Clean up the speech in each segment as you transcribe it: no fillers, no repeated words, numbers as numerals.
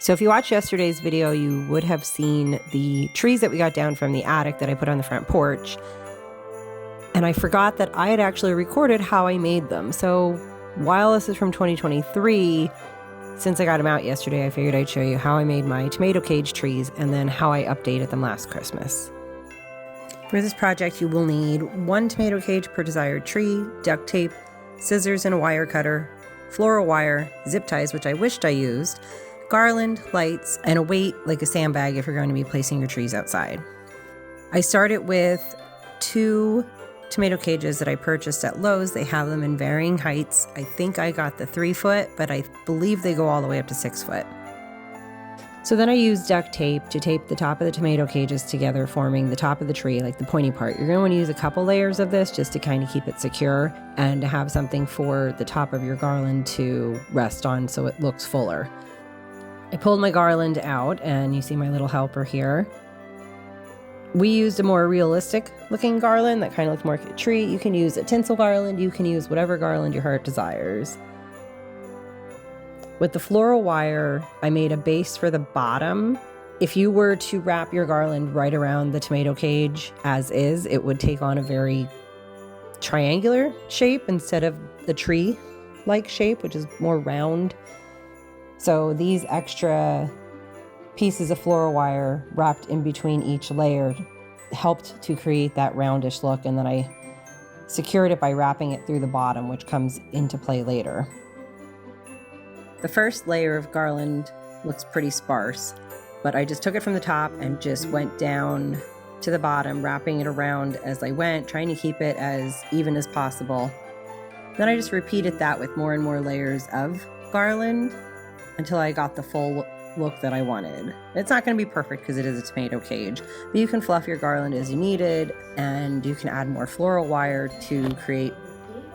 So if you watched yesterday's video, you would have seen the trees that we got down from the attic that I put on the front porch. And I forgot that I had actually recorded how I made them. So while this is from 2023, since I got them out yesterday, I figured I'd show you how I made my tomato cage trees and then how I updated them last Christmas. For this project, you will need 1 tomato cage per desired tree, duct tape, scissors and a wire cutter, floral wire, zip ties, which I wished I used, garland, lights, and a weight like a sandbag if you're going to be placing your trees outside. I started with 2 tomato cages that I purchased at Lowe's. They have them in varying heights. I think I got the 3-foot, but I believe they go all the way up to 6-foot. So then I used duct tape to tape the top of the tomato cages together, forming the top of the tree, like the pointy part. You're going to want to use a couple layers of this just to kind of keep it secure and to have something for the top of your garland to rest on so it looks fuller. I pulled my garland out and you see my little helper here. We used a more realistic looking garland that kind of looks more like a tree. You can use a tinsel garland, you can use whatever garland your heart desires. With the floral wire, I made a base for the bottom. If you were to wrap your garland right around the tomato cage as is, it would take on a very triangular shape instead of the tree-like shape, which is more round. So these extra pieces of floral wire wrapped in between each layer helped to create that roundish look, and then I secured it by wrapping it through the bottom, which comes into play later. The first layer of garland looks pretty sparse, but I just took it from the top and just went down to the bottom, wrapping it around as I went, trying to keep it as even as possible. Then I just repeated that with more and more layers of garland until I got the full look that I wanted. It's not going to be perfect because it is a tomato cage, but you can fluff your garland as you needed, and you can add more floral wire to create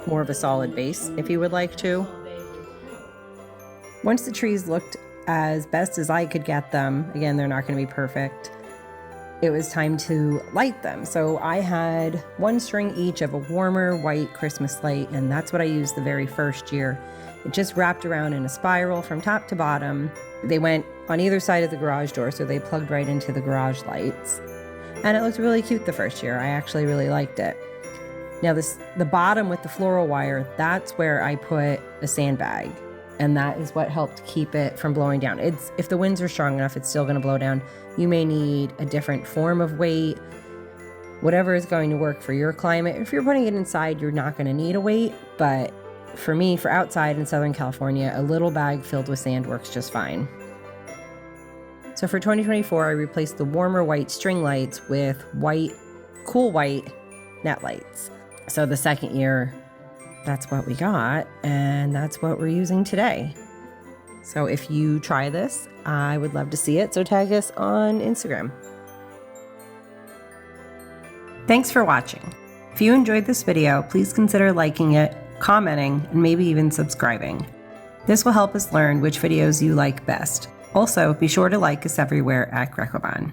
more of a solid base if you would like to. Once the trees looked as best as I could get them, again, they're not going to be perfect, it was time to light them. So I had 1 string each of a warmer white Christmas light, and that's what I used the very first year. It just wrapped around in a spiral from top to bottom. They went on either side of the garage door, so they plugged right into the garage lights. And it looked really cute the first year. I actually really liked it. Now the bottom with the floral wire, that's where I put a sandbag. And that is what helped keep it from blowing down. If the winds are strong enough, it's still going to blow down. You may need a different form of weight, whatever is going to work for your climate. If you're putting it inside, you're not going to need a weight. But for me, for outside in Southern California, a little bag filled with sand works just fine. So for 2024, I replaced the warmer white string lights with cool white net lights. So the second year, that's what we got, and that's what we're using today. So if you try this, I would love to see it, so tag us on Instagram. Thanks for watching. If you enjoyed this video, please consider liking it, commenting, and maybe even subscribing. This will help us learn which videos you like best. Also, be sure to like us everywhere at Grecobon.